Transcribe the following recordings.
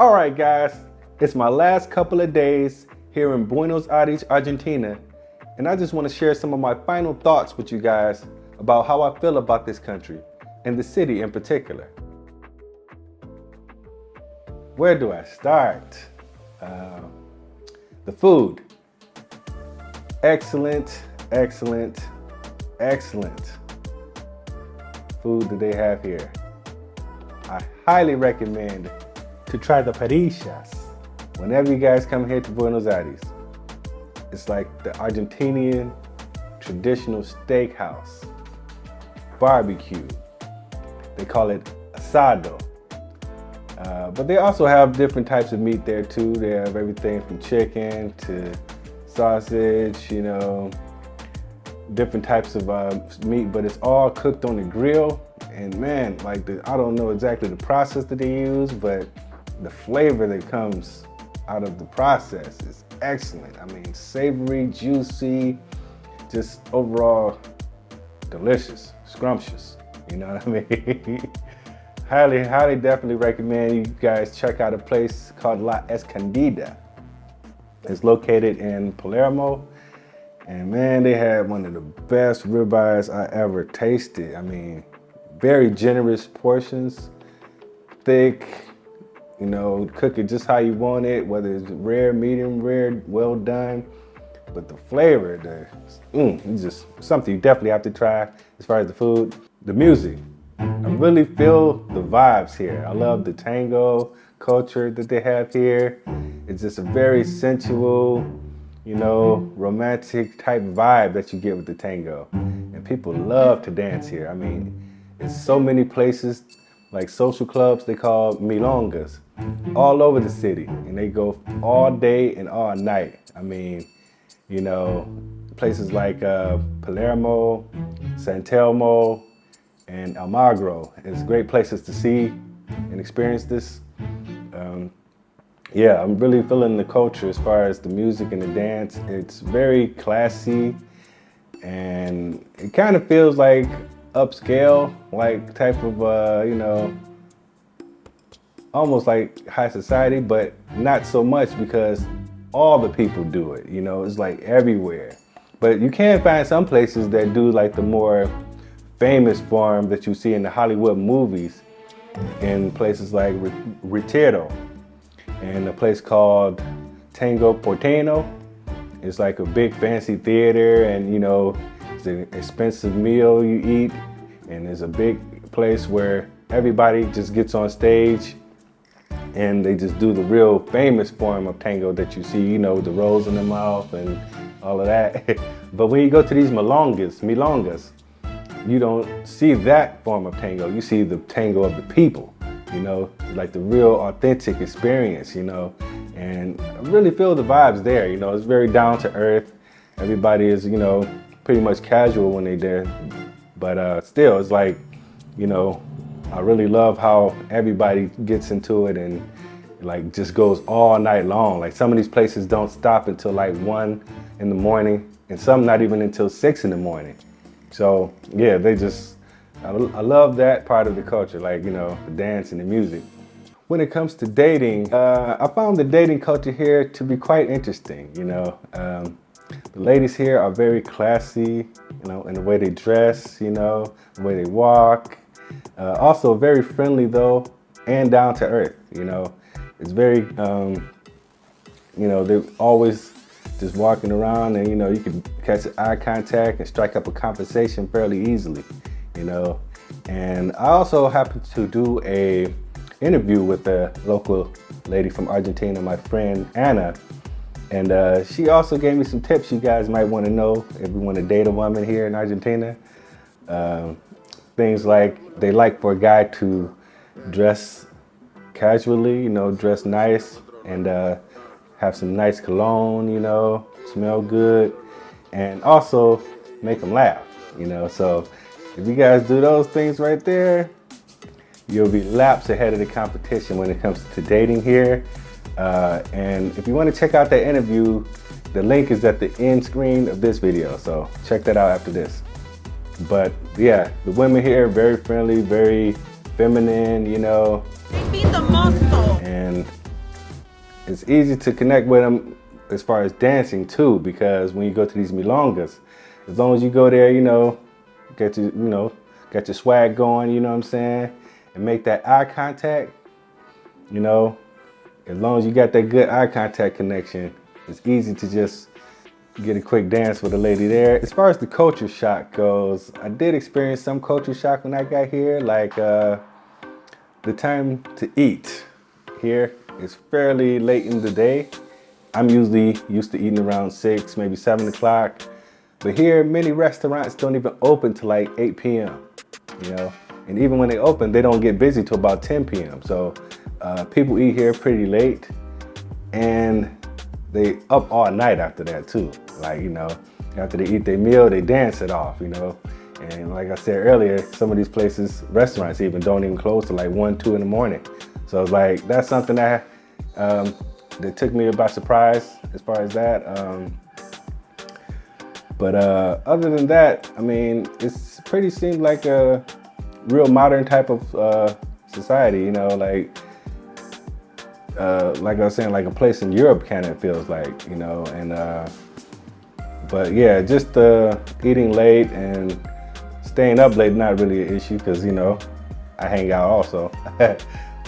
All right, guys, it's my last couple of days here in Buenos Aires, Argentina, and I just want to share some of my final thoughts with you guys about how I feel about this country and the city in particular. Where do I start? The food. Excellent, excellent, excellent food that they have here. I highly recommend to try the parillas whenever you guys come here to Buenos Aires. It's like the Argentinian traditional steakhouse, barbecue. They call it asado. But they also have different types of meat there too. They have everything from chicken to sausage, you know, different types of meat, but it's all cooked on the grill. And man, like I don't know exactly the process that they use, but the flavor that comes out of the process is excellent. I mean, savory, juicy, just overall delicious, scrumptious, you know what I mean? highly definitely recommend you guys check out a place called La Escondida. It's located in Palermo, and man, they had one of the best ribeyes I ever tasted. I mean, very generous portions, thick, you know, cook it just how you want it, whether it's rare, medium rare, well done. But the flavor, it's just something you definitely have to try. As far as the food, the music, I really feel the vibes here. I love the tango culture that they have here. It's just a very sensual, you know, romantic type vibe that you get with the tango. And people love to dance here. I mean, it's so many places, like social clubs they call milongas, all over the city, and they go all day and all night. I mean, you know, places like Palermo, San Telmo, and Almagro. It's great places to see and experience this. Yeah, I'm really feeling the culture as far as the music and the dance. It's very classy, and it kind of feels like upscale, like type of, you know, almost like high society, but not so much because all the people do it, you know, it's like everywhere. But you can find some places that do like the more famous form that you see in the Hollywood movies, in places like Retiro, and a place called Tango Porteño. It's like a big fancy theater, and you know, it's an expensive meal you eat, and there's a big place where everybody just gets on stage and they just do the real famous form of tango that you see, you know, the rolls in the mouth and all of that. But when you go to these milongas, you don't see that form of tango. You see the tango of the people, you know, like the real authentic experience, you know. And I really feel the vibes there, you know. It's very down to earth. Everybody is, you know, pretty much casual when they're there. But still, it's like, you know, I really love how everybody gets into it and like just goes all night long. Like some of these places don't stop until like 1 in the morning, and some not even until 6 in the morning. So yeah, I love that part of the culture, like, you know, the dance and the music. When it comes to dating, I found the dating culture here to be quite interesting, you know. The ladies here are very classy, you know, in the way they dress, you know, the way they walk. Also very friendly though, and down to earth, you know. It's very, you know, they're always just walking around, and you know, you can catch eye contact and strike up a conversation fairly easily, you know. And I also happened to do a interview with a local lady from Argentina, my friend Anna, and she also gave me some tips you guys might want to know if you want to date a woman here in Argentina. Things like they like for a guy to dress casually, you know, dress nice, and have some nice cologne, you know, smell good, and also make them laugh, you know. So if you guys do those things right there, you'll be laps ahead of the competition when it comes to dating here. And if you want to check out that interview, the link is at the end screen of this video, so check that out after this. But yeah, the women here are very friendly, very feminine, you know, and it's easy to connect with them as far as dancing too, because when you go to these milongas, as long as you go there, got your swag going, you know what I'm saying, and make that eye contact, as long as you got that good eye contact connection, it's easy to just get a quick dance with a lady there. As far as the culture shock goes, I did experience some culture shock when I got here, like the time to eat here is fairly late in the day. I'm usually used to eating around 6, maybe 7 o'clock. But here, many restaurants don't even open till like 8 p.m., And even when they open, they don't get busy till about 10 p.m. So people eat here pretty late, and they up all night after that too. Like, after they eat their meal, they dance it off, And like I said earlier, some of these places, restaurants even don't even close till like 1, 2 in the morning. So it's like, that's something that took me by surprise as far as that. But other than that, I mean, it's pretty seems like a real modern type of society, like I was saying, like a place in Europe kind of feels like, and but yeah, just eating late and staying up late, not really an issue because, I hang out also.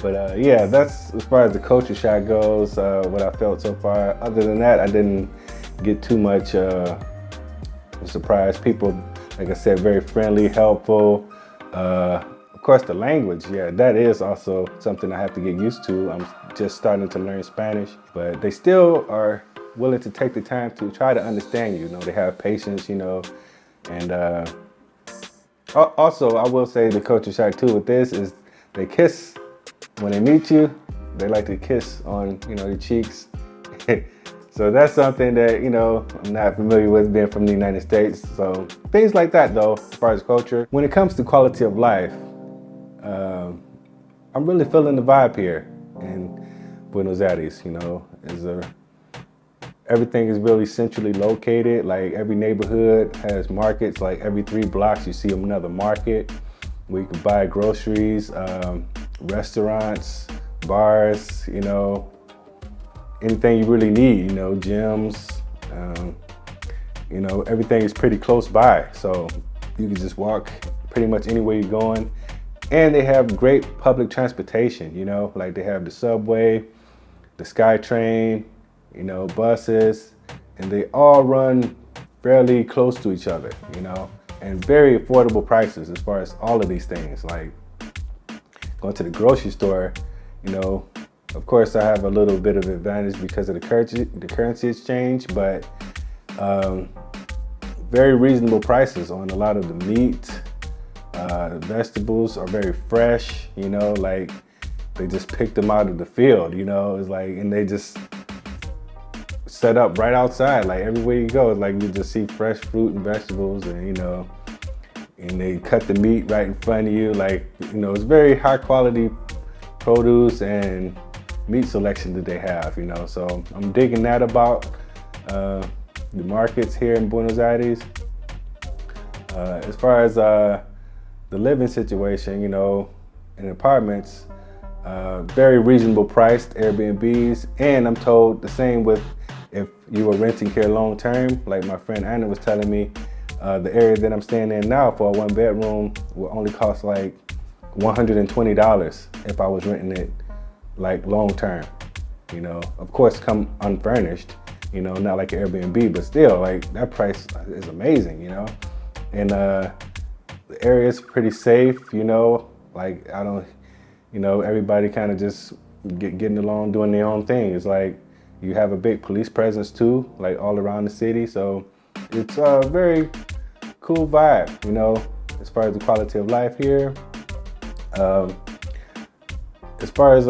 But yeah, that's as far as the culture shock goes, what I felt so far. Other than that, I didn't get too much surprise. People, like I said, very friendly, helpful. Of course, the language, yeah, that is also something I have to get used to. I'm just starting to learn Spanish, but they still are willing to take the time to try to understand you. They have patience, and also I will say the culture shock too with this is they kiss when they meet you. They like to kiss on, your cheeks. So that's something that, I'm not familiar with being from the United States. So things like that though, as far as culture. When it comes to quality of life, I'm really feeling the vibe here in Buenos Aires, everything is really centrally located. Like every neighborhood has markets, like every 3 blocks you see another market where you can buy groceries, restaurants, bars, anything you really need, gyms, everything is pretty close by. So you can just walk pretty much anywhere you're going. And they have great public transportation, like they have the subway, the SkyTrain, buses, and they all run fairly close to each other, and very affordable prices as far as all of these things. Like going to the grocery store, of course I have a little bit of advantage because of the currency exchange, but very reasonable prices on a lot of the meat. Vegetables are very fresh, like they just picked them out of the field, it's like, and they just set up right outside, like everywhere you go, it's like you just see fresh fruit and vegetables, and and they cut the meat right in front of you, like, it's very high quality produce and meat selection that they have, so I'm digging that about the markets here in Buenos Aires. As far as the living situation, in apartments, very reasonable priced Airbnbs, and I'm told the same with if you were renting here long term. Like my friend Anna was telling me, the area that I'm staying in now for a 1-bedroom will only cost like $120 if I was renting it like long term. Of course, come unfurnished, not like an Airbnb, but still, like that price is amazing, and the area is pretty safe, like I don't, everybody kind of just getting along, doing their own thing. It's like you have a big police presence too, like all around the city. So it's a very cool vibe, as far as the quality of life here. As far as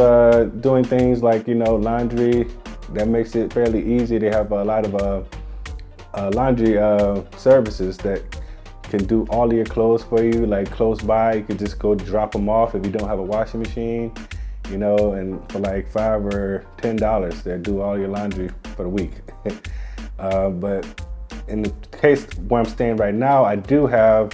doing things like, laundry, that makes it fairly easy. They have a lot of laundry services that can do all of your clothes for you, like close by. You could just go drop them off if you don't have a washing machine, and for like $5 or $10, they'll do all your laundry for the week. But in the case where I'm staying right now, I do have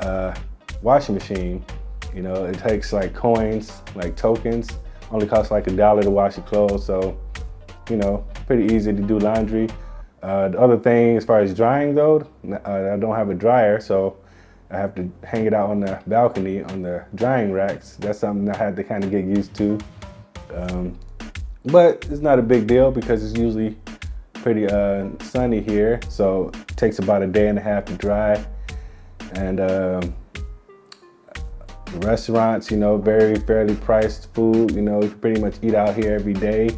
a washing machine. It takes like coins, like tokens, only costs like $1 to wash your clothes. So you know, pretty easy to do laundry. The other thing, as far as drying though, I don't have a dryer, so I have to hang it out on the balcony on the drying racks. That's something I had to kind of get used to. But it's not a big deal because it's usually pretty sunny here, so it takes about a day and a half to dry. And restaurants, you know, very fairly priced food. You know, you can pretty much eat out here every day.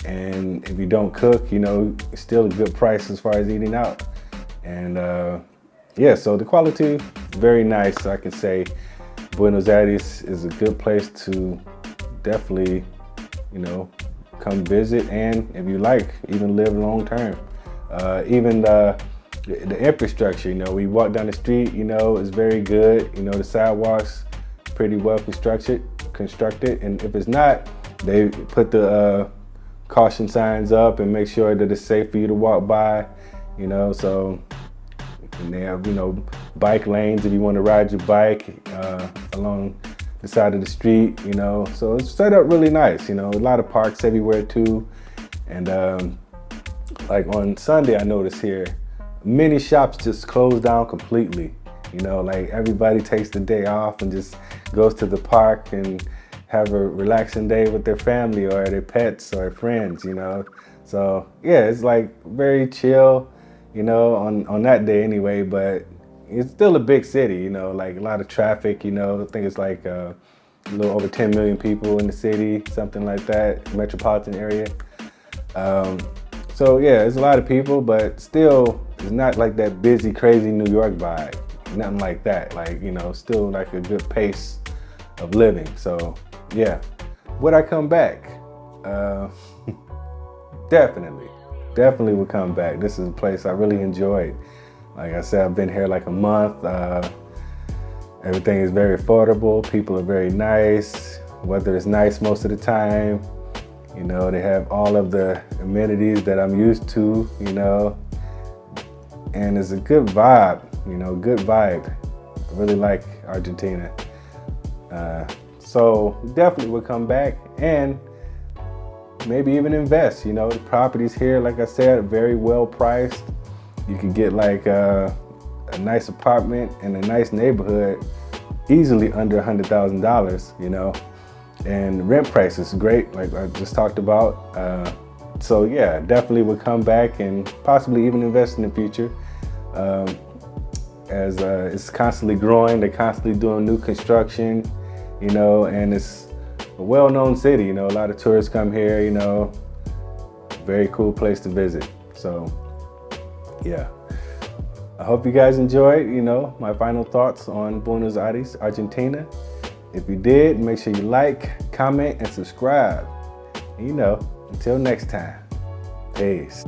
And if you don't cook, you know, it's still a good price as far as eating out. And yeah, so the quality, very nice. I can say Buenos Aires is a good place to definitely, you know, come visit, and if you like, even live long term. Even the infrastructure, you know, we walk down the street, you know, is very good. You know, the sidewalks pretty well constructed, and if it's not, they put the caution signs up and make sure that it's safe for you to walk by, you know. So, and they have, you know, bike lanes if you want to ride your bike along the side of the street, you know. So it's set up really nice, you know. A lot of parks everywhere too. And like on Sunday, I noticed here, many shops just closed down completely. You know, like everybody takes the day off and just goes to the park and have a relaxing day with their family or their pets or friends, you know. So yeah, it's like very chill, you know, on that day anyway, but it's still a big city, you know, like a lot of traffic, you know. I think it's like a little over 10 million people in the city, something like that, metropolitan area. So yeah, it's a lot of people, but still it's not like that busy, crazy New York vibe, nothing like that. Like, you know, still like a good pace of living. So yeah, would I come back? Definitely would come back. This is a place I really enjoyed. Like I said, I've been here like a month. Everything is very affordable. People are very nice. Weather is nice most of the time. You know, they have all of the amenities that I'm used to, you know, and it's a good vibe, you know, good vibe. I really like Argentina. So definitely would come back and maybe even invest. You know, the properties here, like I said, are very well priced. You can get like a nice apartment in a nice neighborhood easily under $100,000, you know, and rent price is great, like I just talked about. So yeah, definitely would come back and possibly even invest in the future. As it's constantly growing, they're constantly doing new construction, you know, and it's a well-known city, you know, a lot of tourists come here, you know, very cool place to visit. So yeah, I hope you guys enjoyed, you know, my final thoughts on Buenos Aires, Argentina. If you did, make sure you like, comment, and subscribe. And, you know, until next time, peace.